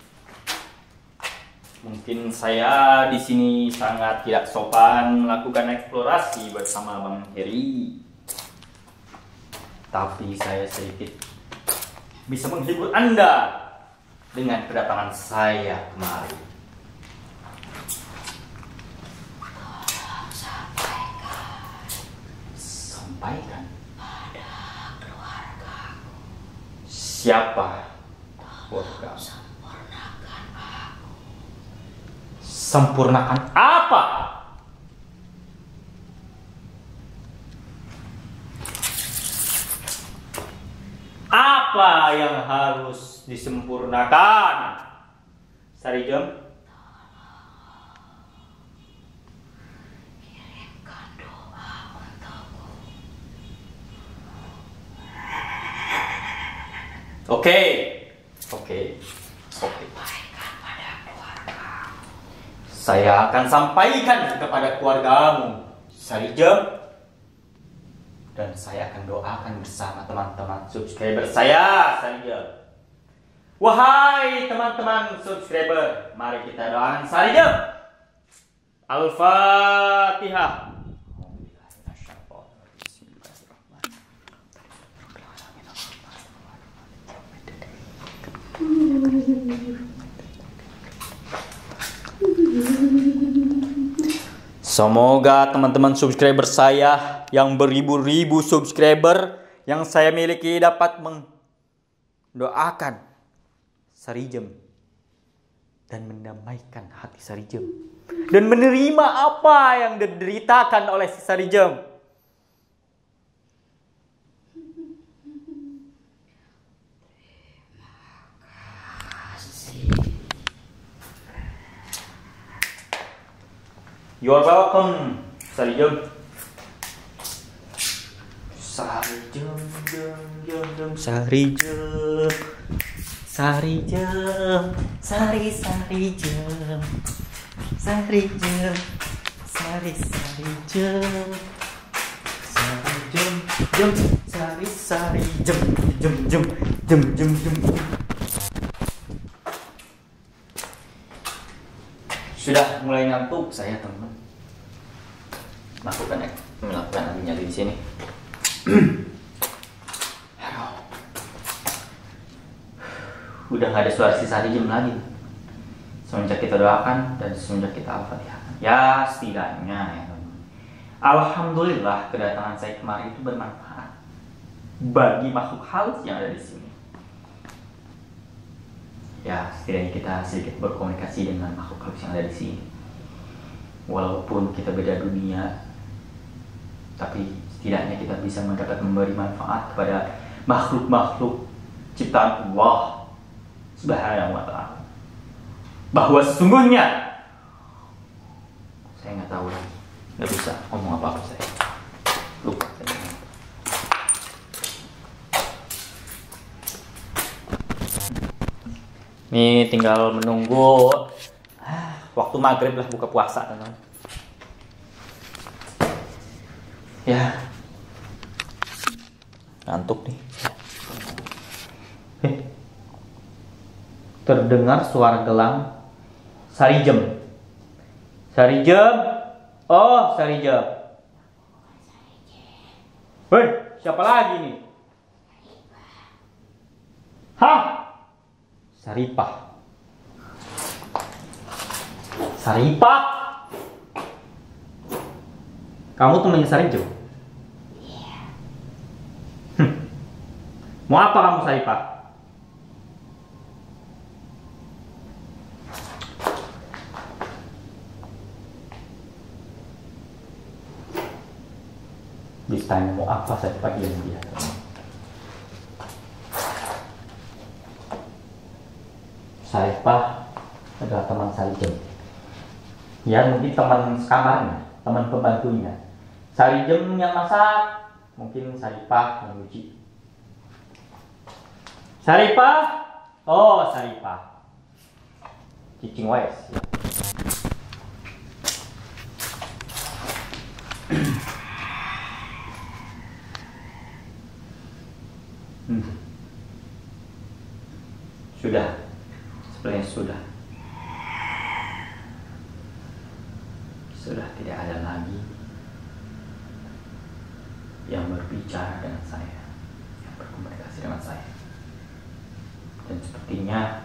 Speaker 6: Mungkin saya di sini sangat tidak sopan melakukan eksplorasi bersama Bang Heri. Tapi saya sedikit bisa menghibur Anda dengan kedatangan saya kemari. Sampaikan
Speaker 7: pada keluargaku.
Speaker 6: Siapa keluarga?
Speaker 7: Sempurnakan aku.
Speaker 6: Sempurnakan apa? Apa yang harus disempurnakan? Sarijem,
Speaker 7: Kirimkan doa untukku.
Speaker 6: Oke.
Speaker 7: Sampaikan pada keluargaku.
Speaker 6: Saya akan sampaikan kepada keluargamu, Sarijem. Dan saya akan doakan bersama teman-teman subscriber saya, Sarijem. Wahai teman-teman subscriber, mari kita doakan Sarijem. Al-Fatihah. Semoga teman-teman subscriber saya yang beribu-ribu subscriber yang saya miliki dapat mendoakan Sarijem dan mendamaikan hati Sarijem dan menerima apa yang dideritakan oleh si Sarijem. You're welcome. Sari Jem. Sari Jem, Sari Jem. Sari Jem, Sari Jem. Sari Jem, Sari Jem. Sari Jem, Sari Jem. Sudah mulai ngantuk saya, teman. Melakukan nyali di sini. Udah gak ada suara sisa Sari Jem lagi. Semenjak kita doakan dan semenjak kita Al-Fatihah. Ya setidaknya ya, teman. Alhamdulillah kedatangan saya kemarin itu bermanfaat bagi makhluk halus yang ada di sini. Ya, setidaknya kita sedikit berkomunikasi dengan makhluk halus yang ada di sini. Walaupun kita beda dunia, tapi setidaknya kita bisa memberi manfaat kepada makhluk-makhluk ciptaan Allah Subhanahu wa ta'ala. Bahwa sesungguhnya saya nggak tahu lagi, nggak bisa ngomong apa-apa saya. Lupa saya. Ini tinggal menunggu waktu maghrib lah, buka puasa, teman. Ya, ngantuk nih. Terdengar suara gelang Sari Jem. Sari Jem. Oh, Sari Jem. Hei, siapa lagi nih? Hah? Saripah. Saripah? Kamu temannya Sari Jem? Iya. Mau apa kamu, Saripah? Ditanya mau apa, Saripah diam dia. Saripah adalah teman Sari Jem. Ya, mungkin teman sekamarnya, teman pembantunya. Sari Jem yang masak, mungkin Saripah yang nyuci. Saripah? Oh, Saripah. Cicing wes. Ya. Sudah. Sebenarnya sudah tidak ada lagi yang berbicara dengan saya, yang berkomunikasi dengan saya. Dan sepertinya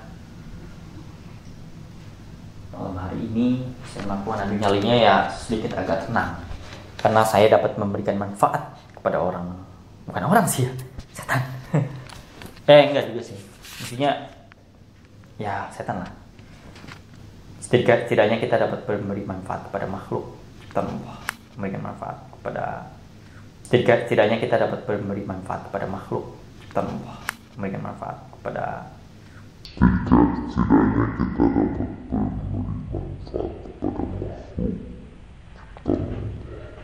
Speaker 6: malam hari ini saya melakukan adu nyalinya ya sedikit agak tenang, karena saya dapat memberikan manfaat kepada orang, bukan orang sih ya, setan. Enggak juga sih, maksudnya ya setan lah. Setidaknya kita dapat memberi manfaat kepada makhluk ciptaan Allah, memberikan manfaat kepada setidaknya kita dapat memberi manfaat kepada makhluk ciptaan Allah, memberikan manfaat kepada
Speaker 3: setidaknya kita dapat memberi manfaat kepada makhluk ciptaan Allah,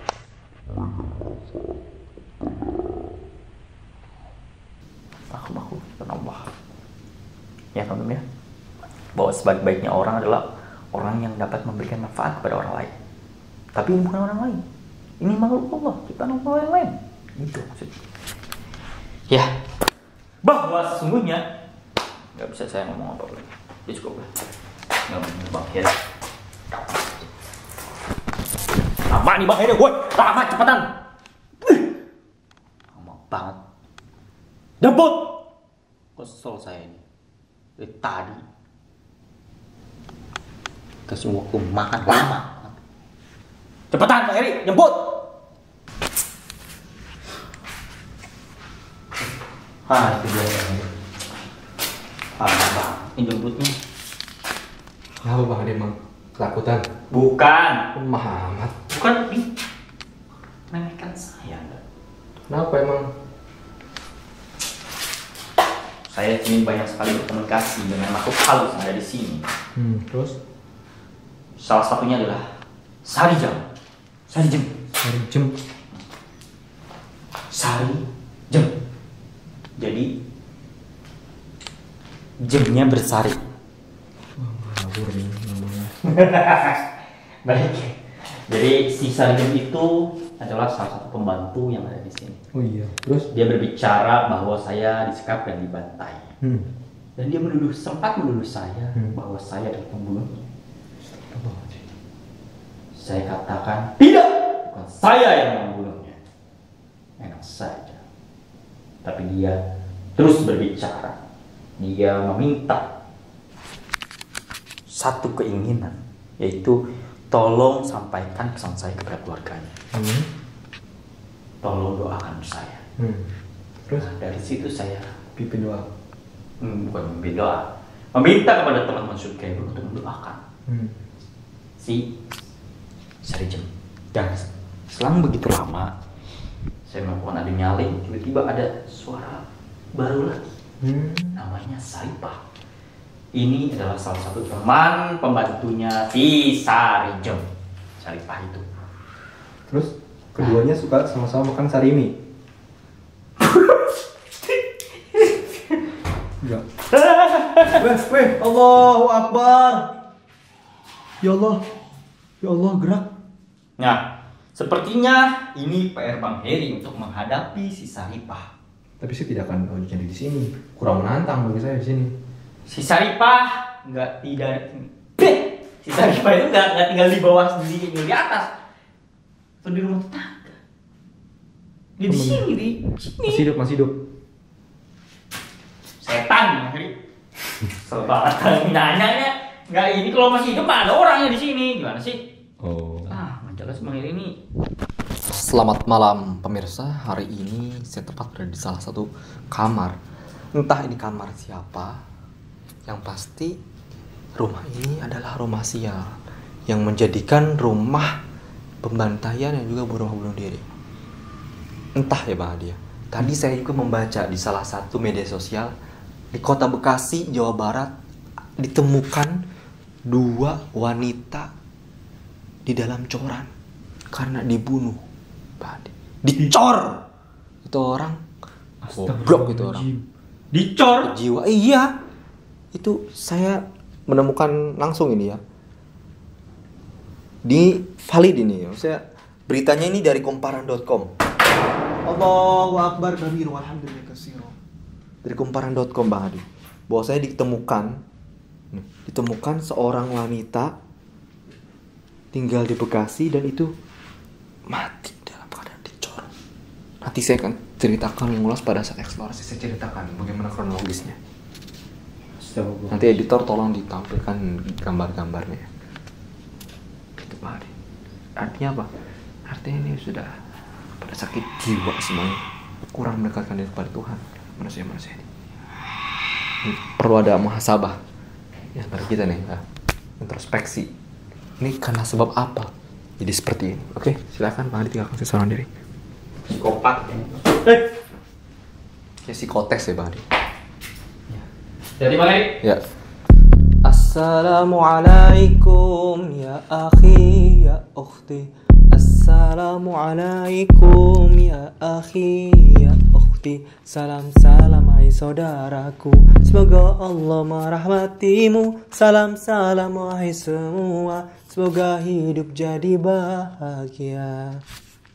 Speaker 3: memberikan manfaat kepada
Speaker 6: makhluk ciptaan Allah. Ya teman-teman ya, bahwa sebaik-baiknya orang adalah orang yang dapat memberikan manfaat kepada orang lain. Tapi ini bukan orang lain, ini makhluk Allah, ciptaan Allah yang lain. Itu maksudnya. Ya, bahwa sesungguhnya nggak bisa saya ngomong apa lagi. Ya cukup lah. Nggak mau Bang Heri. Lama nih Bang Heri, woi, lama cepetan. Lama banget. Debut. Kesel saya ini. Dari tadi kasih waktu makan lama. Cepetan Pak Heri, jemput. Itu dia. Bang, ini jemputnya.
Speaker 2: Apa Bang Ade emang ketakutan?
Speaker 6: Bukan.
Speaker 2: Muhammad.
Speaker 6: Bukan ini. Meremehkan saya.
Speaker 2: Kenapa emang?
Speaker 6: Saya ingin banyak sekali berkomunikasi dengan makhluk halus yang ada di sini.
Speaker 2: Terus?
Speaker 6: Salah satunya adalah Sarijem. Sarijem.
Speaker 2: Sarijem.
Speaker 6: Sarijem. Jadi jemnya bersari.
Speaker 2: Ngawur nih namanya.
Speaker 6: Baik. Jadi si Sarijem itu adalah salah satu pembantu yang ada di sini.
Speaker 2: Oh iya. Terus?
Speaker 6: Dia berbicara bahwa saya disekap dan dibantai. Dan dia sempat menuduh saya bahwa saya adalah pembunuhnya. Saya katakan tidak, bukan saya yang membunuhnya. Enak saja. Tapi dia terus berbicara. Dia meminta satu keinginan, yaitu tolong sampaikan pesan saya kepada keluarganya. Tolong doakan saya.
Speaker 2: Terus?
Speaker 6: Nah, dari situ saya
Speaker 2: Pimpin doa.
Speaker 6: bukan memimpin doa, meminta kepada teman-teman Sukebo untuk mendoakan si Sarijem. Dan selang begitu lama saya melakukan adu nyali, tiba-tiba ada suara baru lagi. Namanya Saripah. Ini adalah salah satu teman pembantunya si Sarijem. Saripah itu.
Speaker 2: Terus keduanya suka sama-sama makan sarimi. Enggak. Weh, Allahu Akbar. Ya Allah. Ya Allah, gerak.
Speaker 6: Nah, sepertinya ini PR Bang Heri untuk menghadapi si Saripah.
Speaker 2: Tapi saya tidak akan jadi di sini. Kurang menantang bagi saya di sini.
Speaker 6: Si Saripah si Saripah itu nggak tinggal di bawah sendiri, tinggal di atas atau di rumah tetangga. Dia di sini, di sini.
Speaker 2: Masih hidup.
Speaker 6: Setan Bang Heri. Sobat nanya nggak ini kalau masih hidup mah ada orangnya di sini, gimana sih?
Speaker 2: Oh.
Speaker 6: Menjaga si Bang Heri ini.
Speaker 1: Selamat malam pemirsa, hari ini saya tepat berada di salah satu kamar. Entah ini kamar siapa, yang pasti rumah ini adalah rumah sial yang menjadikan rumah pembantaian dan juga rumah bunuh diri. Entah ya Bang Adia. Tadi saya juga membaca di salah satu media sosial di kota Bekasi, Jawa Barat ditemukan 2 wanita di dalam coran karena dibunuh. Dicor itu orang, goblok itu orang,
Speaker 6: Dicor.
Speaker 1: jiwa. Iya, itu saya menemukan langsung ini ya di valid ini ya. Saya beritanya ini dari komparan.com.
Speaker 5: Allahu Akbar kabiru walhamdulillah katsira.
Speaker 1: Dari komparan.com Bang Adi, bahwa saya ditemukan seorang wanita tinggal di Bekasi dan itu mati dalam keadaan dicor. Nanti saya akan ceritakan mengulas pada saat eksplorasi. Saya ceritakan bagaimana kronologisnya. Nanti editor tolong ditampilkan gambar-gambarnya. Itu Bang Adi. Artinya apa? Artinya ini sudah pada sakit jiwa semuanya, kurang mendekatkan diri kepada Tuhan. Manusia-manusia ini perlu ada muhasabah ya pada kita nih, introspeksi. Ini karena sebab apa jadi seperti ini? Oke, silakan Bang Adi tinggalkan seseorang diri.
Speaker 6: Psikopat.
Speaker 1: Ya psikotes ya Bang Adi.
Speaker 6: Jadi Bang Heri.
Speaker 1: Ya. Assalamualaikum ya akhi ya ukhti. Assalamualaikum ya akhi ya ukhti. Salam hai saudaraku. Semoga Allah merahmatimu. Salam hai semua. Semoga hidup jadi bahagia.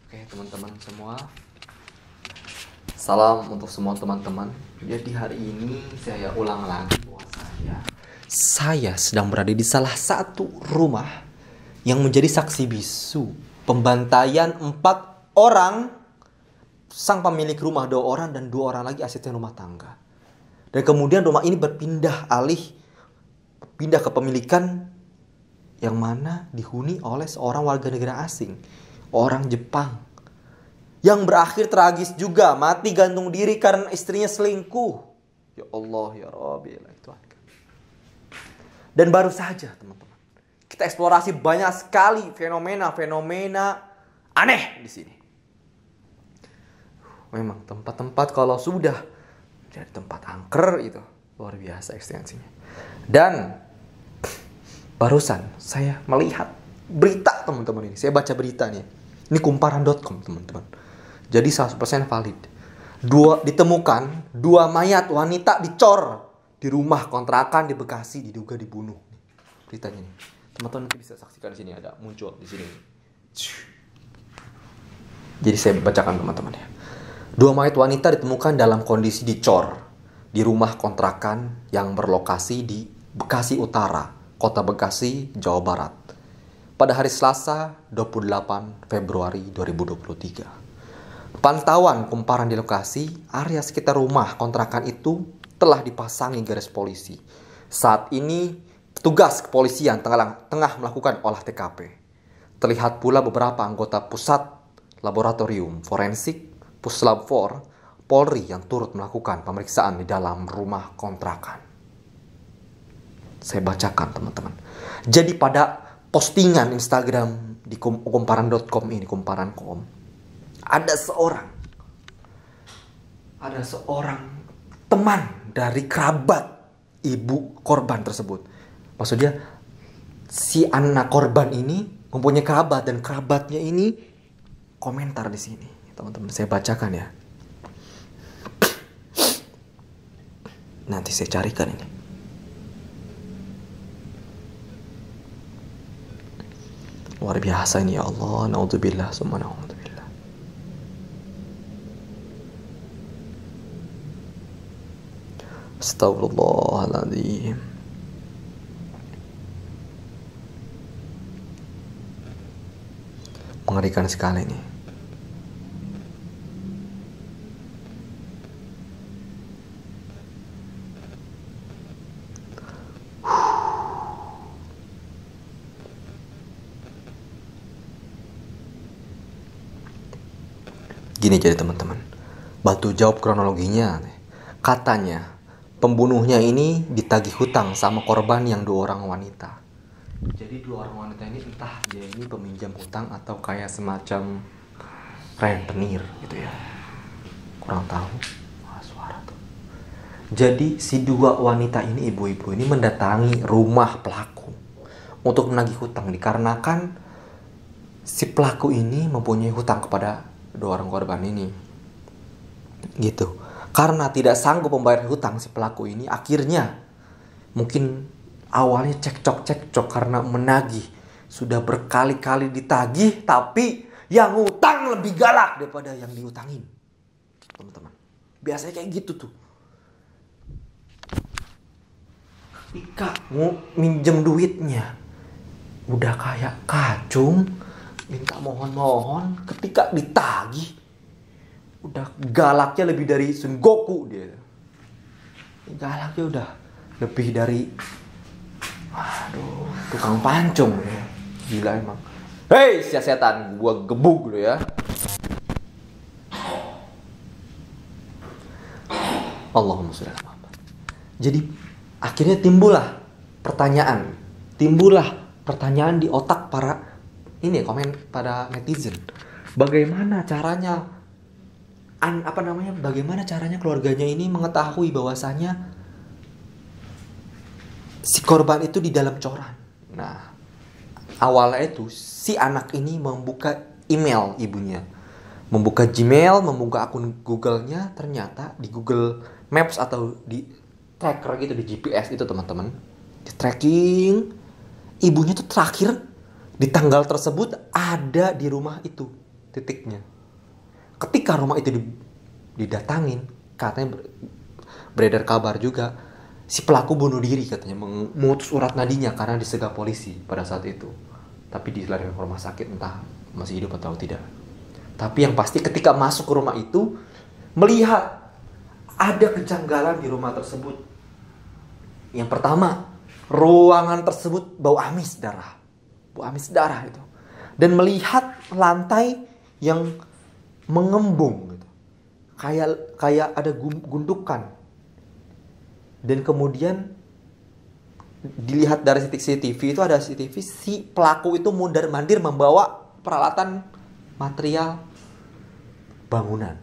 Speaker 1: Oke teman-teman semua, salam untuk semua teman-teman. Jadi hari ini saya ulang lagi bahwa saya sedang berada di salah satu rumah yang menjadi saksi bisu pembantaian 4 orang, sang pemilik rumah 2 orang dan 2 orang lagi asisten rumah tangga. Dan kemudian rumah ini pindah ke pemilikan yang mana dihuni oleh seorang warga negara asing, orang Jepang, yang berakhir tragis juga, mati gantung diri karena istrinya selingkuh. Ya Allah ya Rabbi, itu. Dan baru saja teman-teman, kita eksplorasi banyak sekali fenomena-fenomena aneh di sini. Memang tempat-tempat kalau sudah jadi tempat angker itu luar biasa ekstensinya. Dan barusan saya melihat
Speaker 2: berita teman-teman ini. Saya baca berita nih. Ini kumparan.com teman-teman. Jadi 100% valid. Ditemukan 2 mayat wanita dicor di rumah kontrakan di Bekasi, diduga dibunuh. Beritanya nih. Teman-teman nanti bisa saksikan di sini, ada muncul di sini. Jadi saya bacakan teman-teman ya. 2 mayat wanita ditemukan dalam kondisi dicor di rumah kontrakan yang berlokasi di Bekasi Utara, Kota Bekasi, Jawa Barat. Pada hari Selasa 28 Februari 2023. Pantauan kumparan di lokasi, area sekitar rumah kontrakan itu telah dipasangi garis polisi. Saat ini petugas kepolisian tengah melakukan olah TKP. Terlihat pula beberapa anggota pusat laboratorium forensik Puslab 4 Polri yang turut melakukan pemeriksaan di dalam rumah kontrakan. Saya bacakan teman-teman. Jadi pada postingan Instagram di kumparan.com ini, kumparan.com, ada seorang teman dari kerabat ibu korban tersebut. Maksudnya si anak korban ini mempunyai kerabat dan kerabatnya ini komentar di sini. Teman-teman, saya bacakan ya. Nanti saya carikan ini. Luar biasa ini ya Allah. Naudzubillah, summa naudzubillah. Astagfirullahaladzim. Mengerikan sekali ini. Gini jadi teman-teman, bantu jawab kronologinya. Katanya pembunuhnya ini ditagih hutang sama korban yang 2 orang wanita. Jadi 2 orang wanita ini entah dia ini peminjam hutang atau kayak semacam rentenir gitu ya, kurang tahu. Suara tuh. Jadi si 2 wanita ini, ibu-ibu ini mendatangi rumah pelaku untuk menagih hutang, dikarenakan si pelaku ini mempunyai hutang kepada 2 orang korban ini gitu. Karena tidak sanggup membayar hutang si pelaku ini, akhirnya mungkin awalnya cekcok karena menagih. Sudah berkali-kali ditagih, tapi yang hutang lebih galak daripada yang dihutangin. Teman-teman, biasanya kayak gitu tuh. Ketika mau minjem duitnya udah kayak kacung, minta mohon-mohon, ketika ditagih udah galaknya lebih dari Sun Goku dia. Galaknya udah lebih dari, aduh, tukang pancung ya. Gila emang. Hei setan, gua gebuk lu ya. Allahumma sholli ala Muhammad. Jadi akhirnya timbullah pertanyaan di otak para ini komen pada netizen. Bagaimana caranya bagaimana caranya keluarganya ini mengetahui bahwasanya si korban itu di dalam coran. Nah, awalnya itu si anak ini membuka email ibunya, membuka Gmail, membuka akun Google-nya, ternyata di Google Maps atau di tracker gitu, di GPS itu teman-teman, di tracking ibunya tuh terakhir di tanggal tersebut ada di rumah itu titiknya. Ketika rumah itu didatangin, katanya beredar kabar juga si pelaku bunuh diri, katanya memutus urat nadinya karena disegah polisi pada saat itu. Tapi dilarikan ke rumah sakit, entah masih hidup atau tidak. Tapi yang pasti ketika masuk ke rumah itu melihat ada kejanggalan di rumah tersebut. Yang pertama, ruangan tersebut bau amis darah. Bau amis darah itu. Dan melihat lantai yang mengembung gitu. Kayak ada gundukan. Dan kemudian dilihat dari CCTV itu, ada CCTV si pelaku itu mondar-mandir membawa peralatan material bangunan.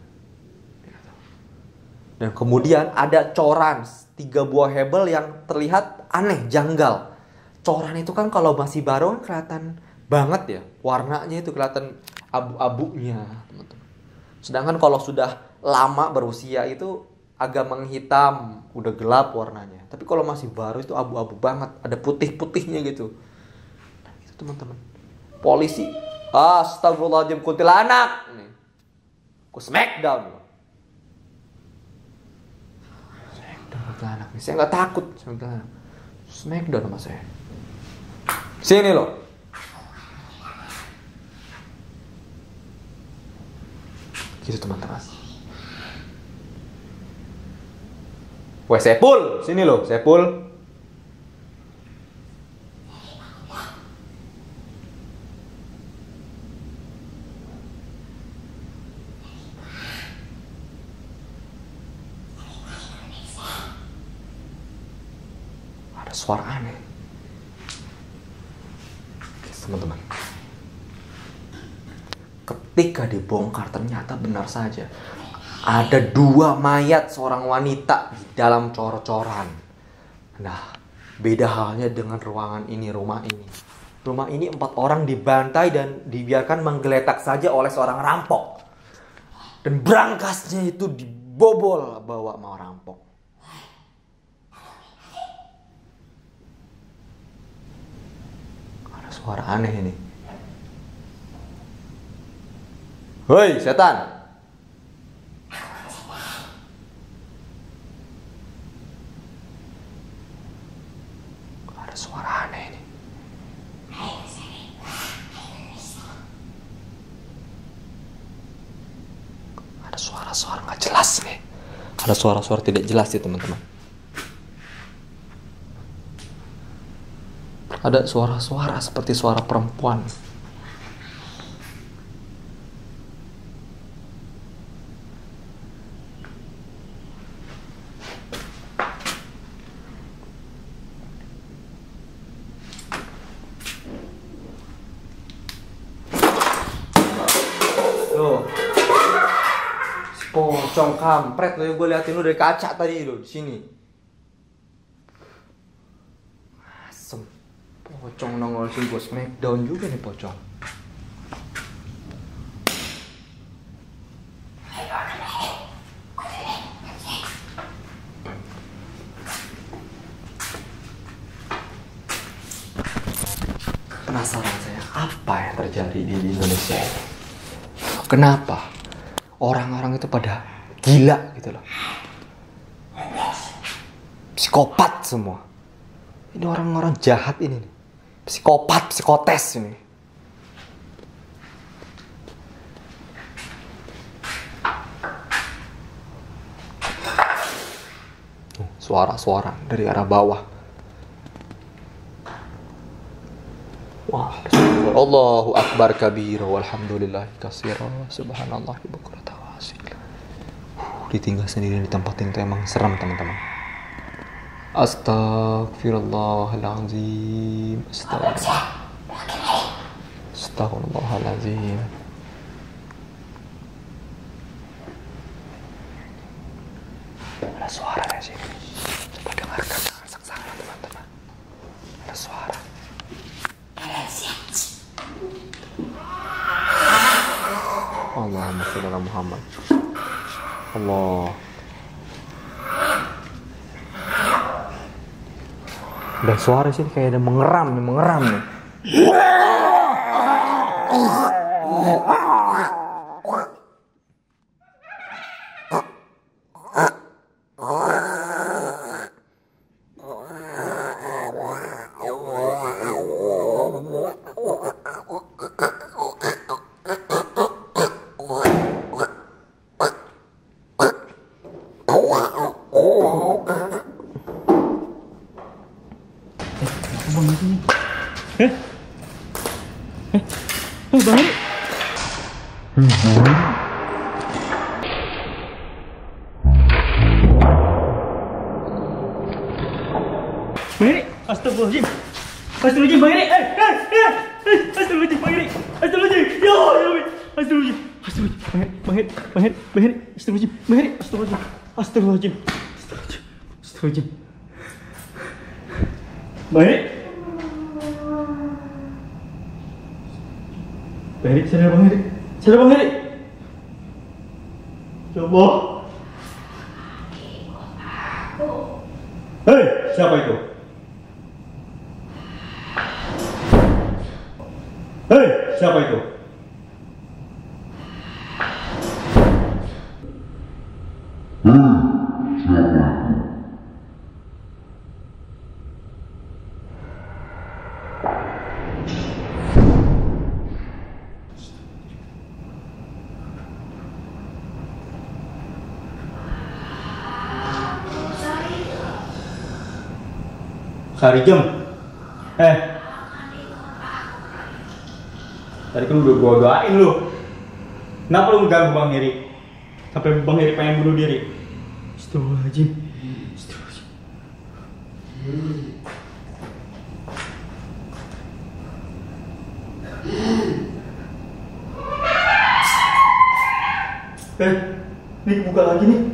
Speaker 2: Dan kemudian ada coran 3 buah hebel yang terlihat aneh, janggal. Coran itu kan kalau masih baru kan kelihatan
Speaker 1: banget ya, warnanya itu kelihatan abu-abunya, teman-teman. Sedangkan kalau sudah lama berusia itu agak menghitam, udah gelap warnanya. Tapi kalau masih baru itu abu-abu banget, ada putih-putihnya gitu. Nah, gitu teman-teman. Polisi, astagfirullahaladzim, kuntilanak. Nih, aku smackdown. Smackdown kuntilanak nih, saya nggak takut sama kuntilanak. Smackdown sama saya. Sini loh. Gitu teman-teman. Weh Sepul, sini loh Sepul. Ada suara aneh. Teman-teman, ketika dibongkar ternyata benar saja ada 2 mayat seorang wanita di dalam cor-coran. Nah, beda halnya dengan ruangan ini, rumah ini. Rumah ini 4 orang dibantai dan dibiarkan menggeletak saja oleh seorang rampok. Dan brangasnya itu dibobol bawa sama rampok. Ada suara aneh ini. Hoi, setan. Ada suara aneh ini. Ada suara-suara nggak jelas nih. Ada suara-suara tidak jelas sih teman-teman. Ada suara-suara seperti suara perempuan. Loh, si pocong kampret loh, gue liatin lu dari kaca tadi lo di sini. Asem, pocong nongol sih, gue smackdown juga nih pocong. Penasaran saya, apa yang terjadi di Indonesia ini? Kenapa orang-orang itu pada gila gitu loh? Psikopat semua. Ini orang-orang jahat ini nih. Psikopat, psikotes ini. Suara-suara dari arah bawah. Wah, Allahu akbar kabira walhamdulillah katsira subhanallahi bukratan wa asila. Ditinggal sendiri di tempat itu emang serem teman-teman. Astagfirullahalazim. Astagfirullahalazim. Ada suara dari sini. Coba dengarkan dengan saksama teman-teman. Ada suara. Allahumma sholli ala Muhammad. Allah. Ada suara sini kayak ada mengeram nih.
Speaker 6: Bang Eri, astagfirullahaladzim. Astagfirullahaladzim, Bang Eri. Astagfirullahaladzim, Bang Eri. Astagfirullahaladzim. Ya Allah. Astagfirullahaladzim. Astagfirullahaladzim. Bang Eri. Astagfirullahaladzim. Bang Eri. Astagfirullahaladzim. Astagfirullahaladzim. Bang Eri. Bang Heri, sadar Bang Heri. Sadar Bang Heri. Ya Allah. Hei, siapa itu? Hei, siapa itu? Karijem, tadi kan udah gua doain lu. Kenapa lu mengganggu Bang Heri? Sampai Bang Heri pengen bunuh diri. Astagfirullahaladzim. Ini kebuka lagi nih.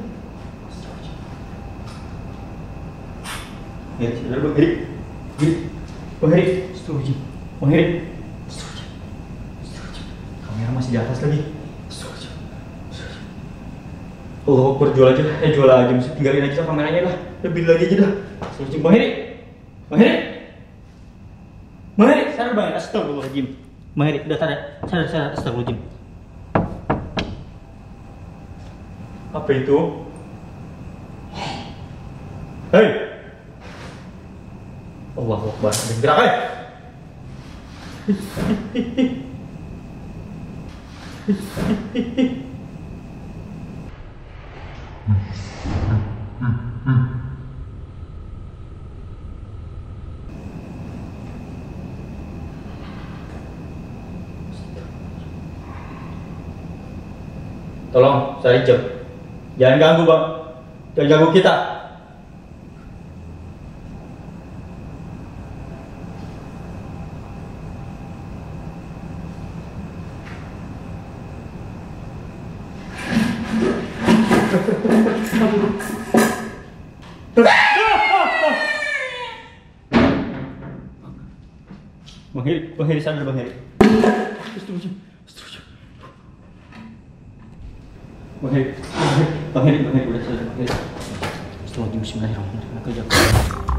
Speaker 6: Ya, sadar Bang Heri. Bang Heri, setuju. Bang Heri, setuju. Kamera masih di atas lagi. Setuju. Allah Akbar, jual aja. Jual aja. Mesti tinggalin aja kameranya lah. Lebih lagi aja dah. Setuju. Bang Heri. Bang Heri. Bang Heri, sadar Bang Heri. Astagfirullahaladzim. Bang Heri, udah sadar. Sadar. Astagfirullahaladzim. Apa itu? Hei. Allahu Akbar, ada yang gerak, Tolong, saya Jem. Jangan ganggu Bang. Jangan ganggu kita. Bang Heri sadar Bang Heri. Setuju. Bang Heri udah sadar Bang Heri. Bismillahirrahmanirrahim.